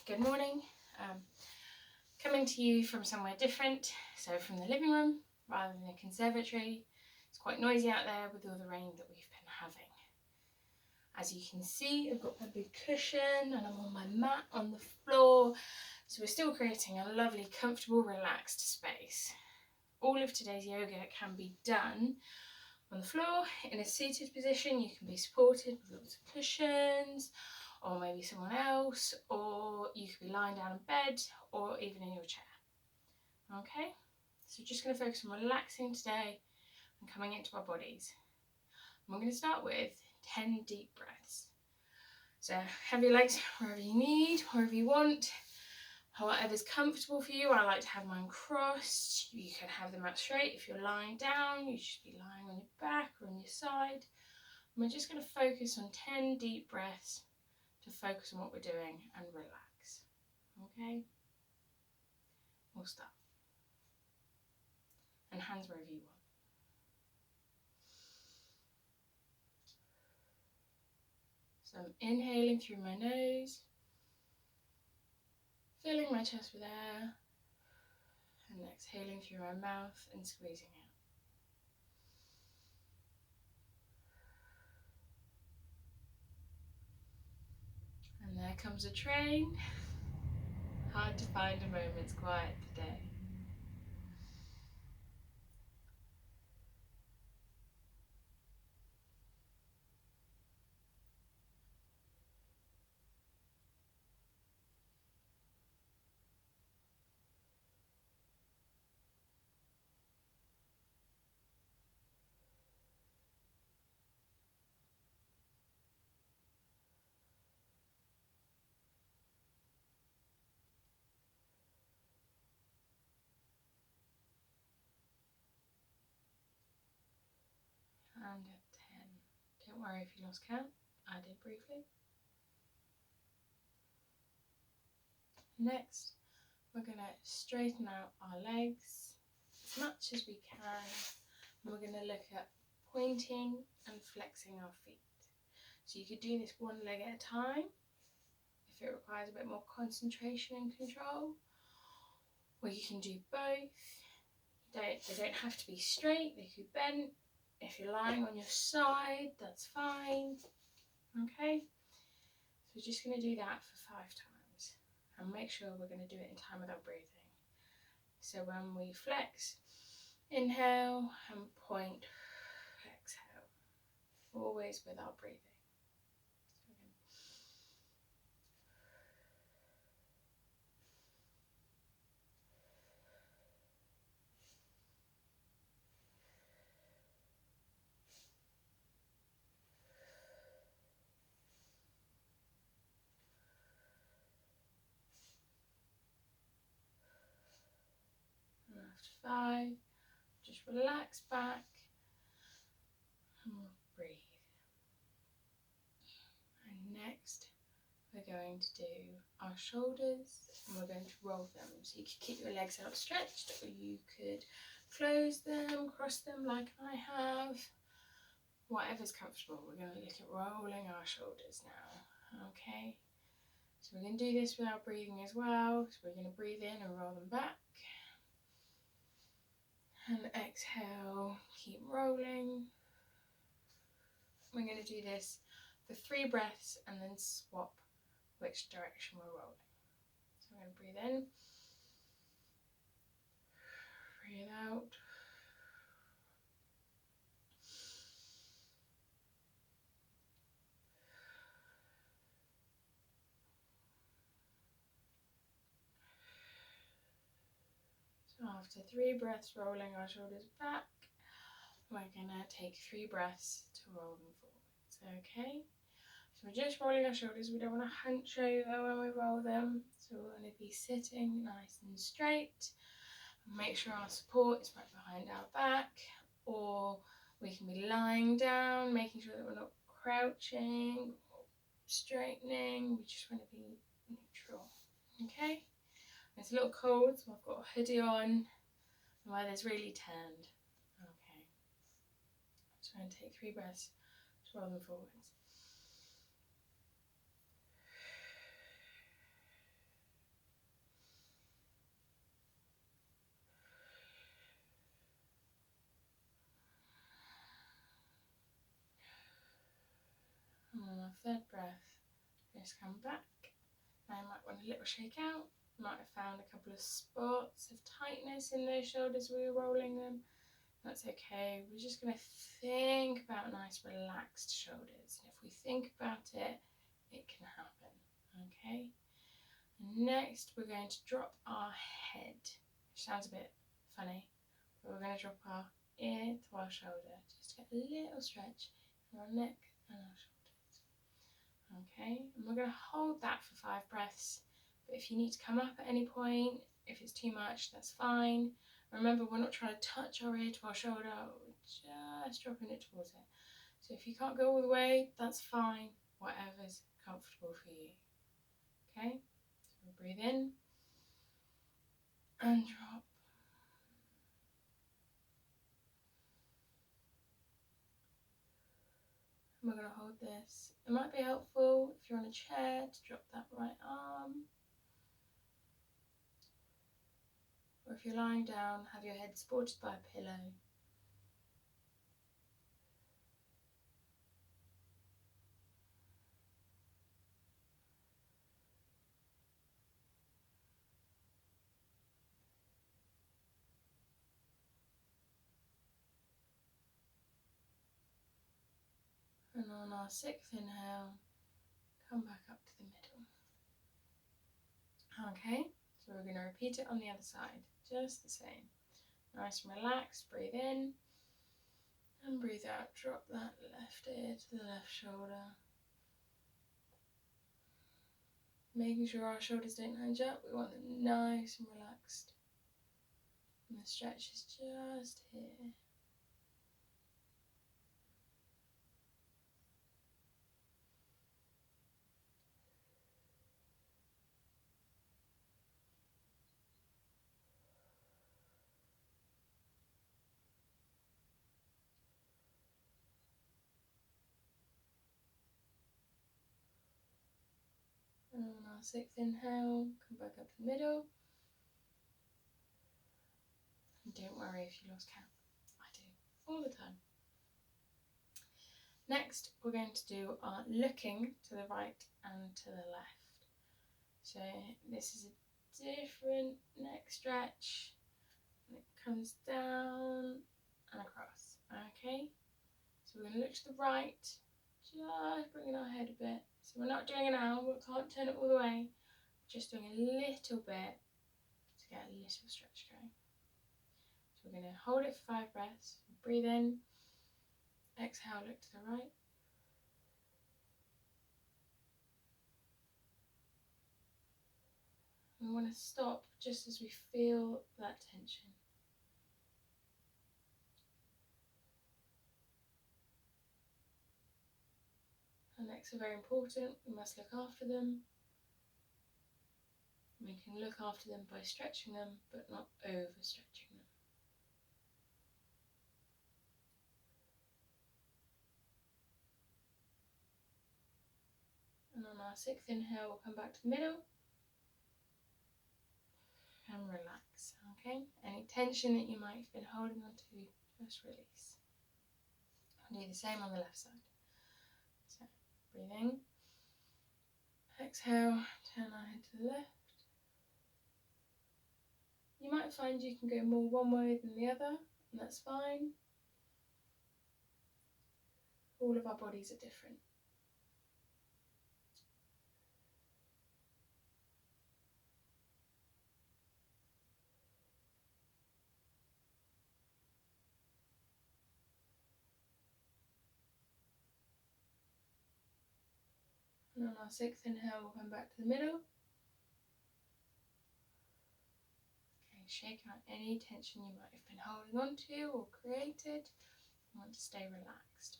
Good morning. Coming to you from somewhere different, so from the living room rather than a conservatory. It's quite noisy out there with all the rain that we've been having. As you can see, I've got my big cushion and I'm on my mat on the floor, so we're still creating a lovely, comfortable, relaxed space. All of today's yoga can be done on the floor in a seated position. You can be supported with lots of cushions, or maybe someone else, or you could be lying down in bed, or even in your chair. Okay, so just going to focus on relaxing today and coming into our bodies. And we're going to start with 10 deep breaths. So have your legs wherever you need, wherever you want, whatever's comfortable for you. I like to have mine crossed. You can have them out straight. If you're lying down, you should be lying on your back or on your side. And we're just going to focus on 10 deep breaths to focus on what we're doing and relax. Okay? We'll start. And hands wherever you want. So I'm inhaling through my nose, filling my chest with air, and exhaling through my mouth and squeezing out. And there comes a train. Hard to find a moment's quiet today. And at 10. Don't worry if you lost count. I did briefly. Next, we're going to straighten out our legs as much as we can. And we're going to look at pointing and flexing our feet. So you could do this one leg at a time if it requires a bit more concentration and control, or you can do both. They don't have to be straight, they could be bent. If you're lying on your side, that's fine. Okay, so we're just going to do that for 5 times and make sure we're going to do it in time with our breathing. So when we flex, inhale and point, exhale, always with our breathing. And after 5, just relax back and we'll breathe. And next, we're going to do our shoulders and we're going to roll them. So you could keep your legs outstretched, or you could close them, cross them like I have. Whatever's comfortable. We're going to look at rolling our shoulders now. Okay, so we're going to do this with our breathing as well. So we're going to breathe in and roll them back. And exhale, keep rolling. We're going to do this for 3 breaths and then swap which direction we're rolling. So I'm going to breathe in, breathe out. So after 3 breaths rolling our shoulders back, we're going to take 3 breaths to roll them forwards. Okay, so we're just rolling our shoulders. We don't want to hunch over when we roll them, so we want to be sitting nice and straight. Make sure our support is right behind our back, or we can be lying down, making sure that we're not crouching or straightening. We just want to be neutral. Okay, it's a little cold, so I've got a hoodie on. The weather's really turned. Okay, try and take 3 breaths to roll them forwards. our third breath, just come back. Now you might want a little shake out. You might have found a couple of spots of tightness in those shoulders where you're rolling them. That's okay. We're just going to think about nice relaxed shoulders. And if we think about it, it can happen. Okay? And next we're going to drop our head, which sounds a bit funny, but we're going to drop our ear to our shoulder. Just get a little stretch in our neck and our shoulders. Okay? And we're going to hold that for 5 breaths. But if you need to come up at any point, if it's too much, that's fine. Remember, we're not trying to touch our ear to our shoulder, we're just dropping it towards it. So if you can't go all the way, that's fine, whatever's comfortable for you. Okay, so we'll breathe in and drop. And we're going to hold this. It might be helpful if you're on a chair to drop that right arm. Or if you're lying down, have your head supported by a pillow. And on our 6th inhale, come back up to the middle. Okay, so we're going to repeat it on the other side, just the same. Nice and relaxed, breathe in and breathe out. Drop that left ear to the left shoulder. Making sure our shoulders don't hinge up, we want them nice and relaxed. And the stretch is just here. And on our 6th inhale, come back up to the middle. And don't worry if you lost count. I do, all the time. Next, we're going to do our looking to the right and to the left. So this is a different neck stretch. And it comes down and across. Okay, so we're going to look to the right, just bringing our head a bit. So we're not doing an L, we can't turn it all the way, just doing a little bit to get a little stretch going. So we're going to hold it for 5 breaths. Breathe in, exhale, look to the right. We want to stop just as we feel that tension. Our necks are very important, we must look after them. We can look after them by stretching them, but not overstretching them. And on our 6th inhale, we'll come back to the middle and relax, okay? Any tension that you might have been holding on to, just release. I'll do the same on the left side. So, breathing. Exhale, turn our head to the left. You might find you can go more one way than the other, and that's fine. All of our bodies are different. And on our 6th inhale, we'll come back to the middle. Okay, shake out any tension you might have been holding on to or created. You want to stay relaxed.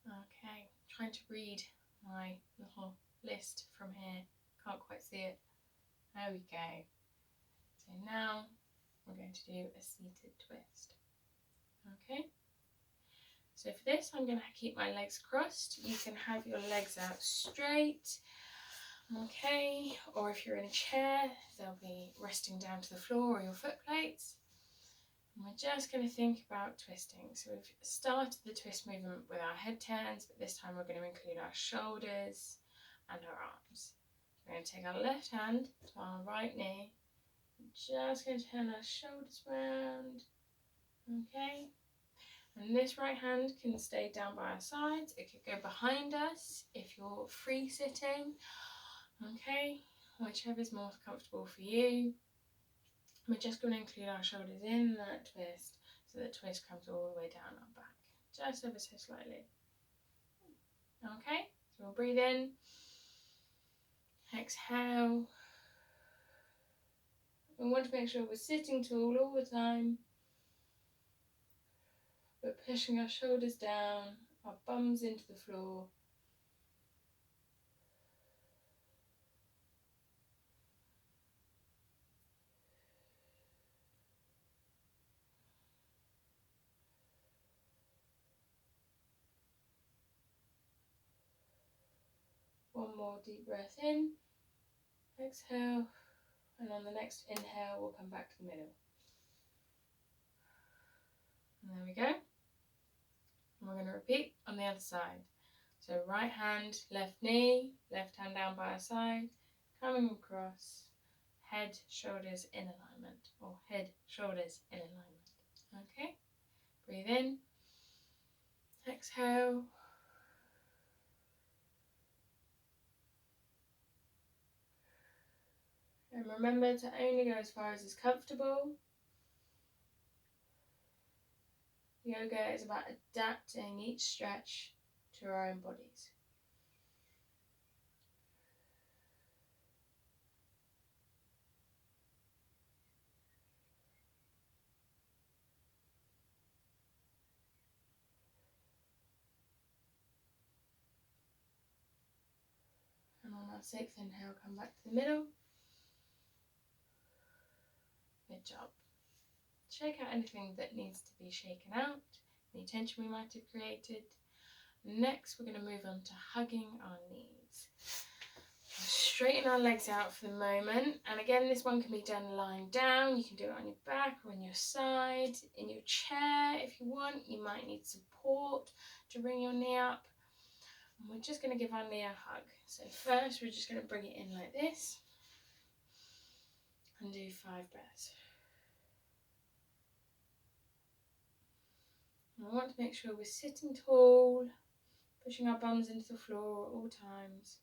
Okay, trying to read my little list from here. Can't quite see it. There we go. So now we're going to do a seated twist. Okay. So for this, I'm going to keep my legs crossed. You can have your legs out straight. Okay. Or if you're in a chair, they'll be resting down to the floor or your foot plates. And we're just going to think about twisting. So we've started the twist movement with our head turns, but this time we're going to include our shoulders and our arms. We're going to take our left hand to our right knee. We're just going to turn our shoulders round. Okay. And this right hand can stay down by our sides. It could go behind us if you're free sitting. Okay. Whichever's more comfortable for you. We're just going to include our shoulders in that twist, so the twist comes all the way down our back, just ever so slightly. Okay, so we'll breathe in, exhale. We want to make sure we're sitting tall all the time, but pushing our shoulders down, our bums into the floor. One more deep breath in, exhale, and on the next inhale we'll come back to the middle. And there we go. And we're going to repeat on the other side. So right hand, left knee, left hand down by our side, coming across, head, shoulders in alignment, or head, shoulders in alignment. Okay, breathe in, exhale. And remember to only go as far as is comfortable. Yoga is about adapting each stretch to our own bodies. And on our sixth inhale, come back to the middle. Good job. Shake out anything that needs to be shaken out, any tension we might have created. Next, we're going to move on to hugging our knees. Straighten our legs out for the moment. And again, this one can be done lying down. You can do it on your back or on your side, in your chair if you want. You might need support to bring your knee up. And we're just going to give our knee a hug. So first, we're just going to bring it in like this and do 5 breaths. And I want to make sure we're sitting tall, pushing our bums into the floor at all times.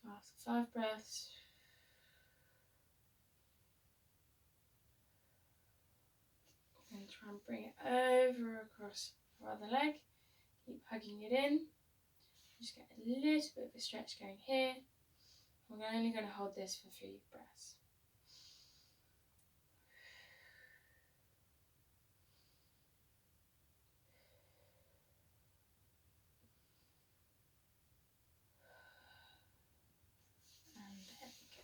After 5 breaths, I'm going to try and bring it over across our other leg. Keep hugging it in. Just get a little bit of a stretch going here. We're only going to hold this for 3 breaths. And there we go.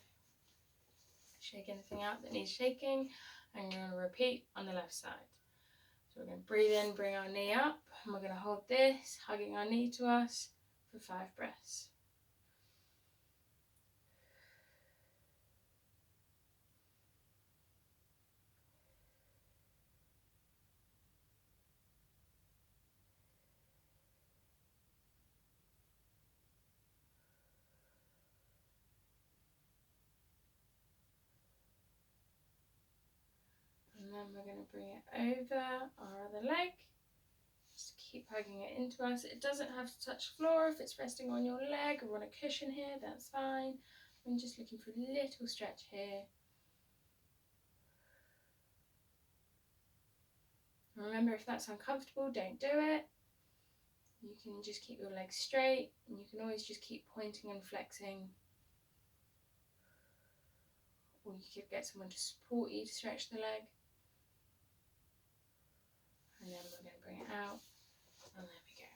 Shake anything out that needs shaking. And we're going to repeat on the left side. So we're going to breathe in, bring our knee up. And we're going to hold this, hugging our knee to us for 5 breaths. And then we're going to bring it over our other leg. Just keep hugging it into us. It doesn't have to touch the floor. If it's resting on your leg or on a cushion here, that's fine. I'm just looking for a little stretch here. Remember, if that's uncomfortable, don't do it. You can just keep your legs straight, and you can always just keep pointing and flexing. Or you could get someone to support you to stretch the leg. And then we're going to bring it out. And there we go.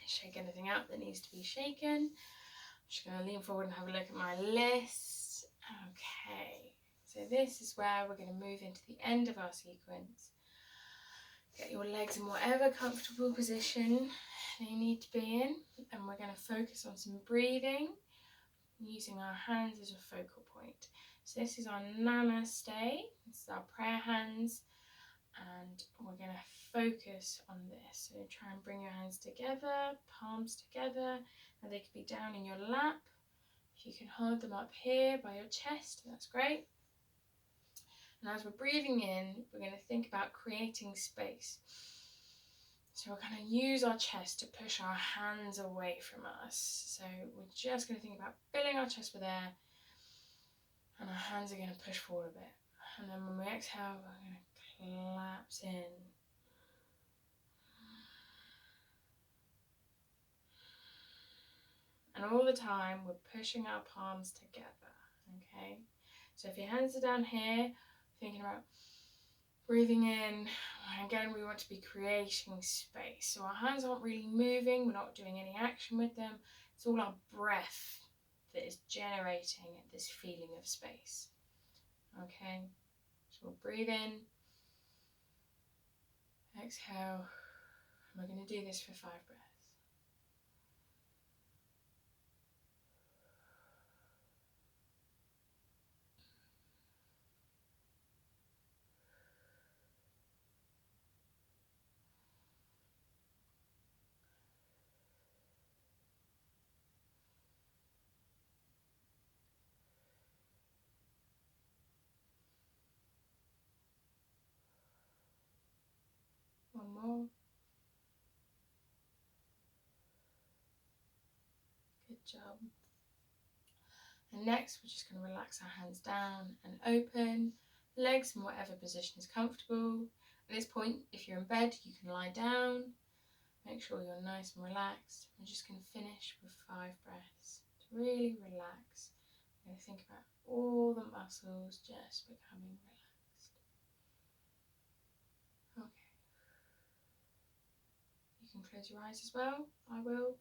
Shake anything out that needs to be shaken. I'm just going to lean forward and have a look at my list. Okay, so this is where we're going to move into the end of our sequence. Get your legs in whatever comfortable position they need to be in, and we're going to focus on some breathing using our hands as a focal point. So this is our namaste, this is our prayer hands, and we're going to focus on this. So try and bring your hands together, palms together, and they could be down in your lap. If you can hold them up here by your chest, that's great. And as we're breathing in, we're going to think about creating space. So we're going to use our chest to push our hands away from us. So we're just going to think about filling our chest with air, and our hands are going to push forward a bit. And then when we exhale, we're going to collapse in. And all the time, we're pushing our palms together, okay? So if your hands are down here, thinking about breathing in, again, we want to be creating space. So our hands aren't really moving, we're not doing any action with them. It's all our breath that is generating this feeling of space, okay? So we'll breathe in, exhale, and we're going to do this for 5 breaths. One more. Good job. And next, we're just going to relax our hands down and open, legs in whatever position is comfortable. At this point, if you're in bed, you can lie down. Make sure you're nice and relaxed. We're just going to finish with 5 breaths to really relax. We're going to think about all the muscles just becoming relaxed. Okay. You can close your eyes as well. I will.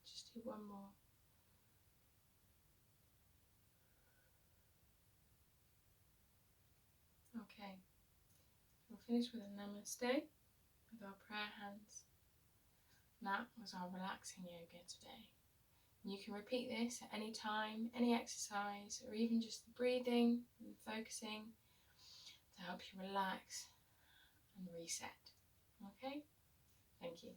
Just do one more. Okay. We'll finish with a namaste with our prayer hands. And that was our relaxing yoga today. You can repeat this at any time, any exercise, or even just the breathing and focusing to help you relax and reset. Okay? Thank you.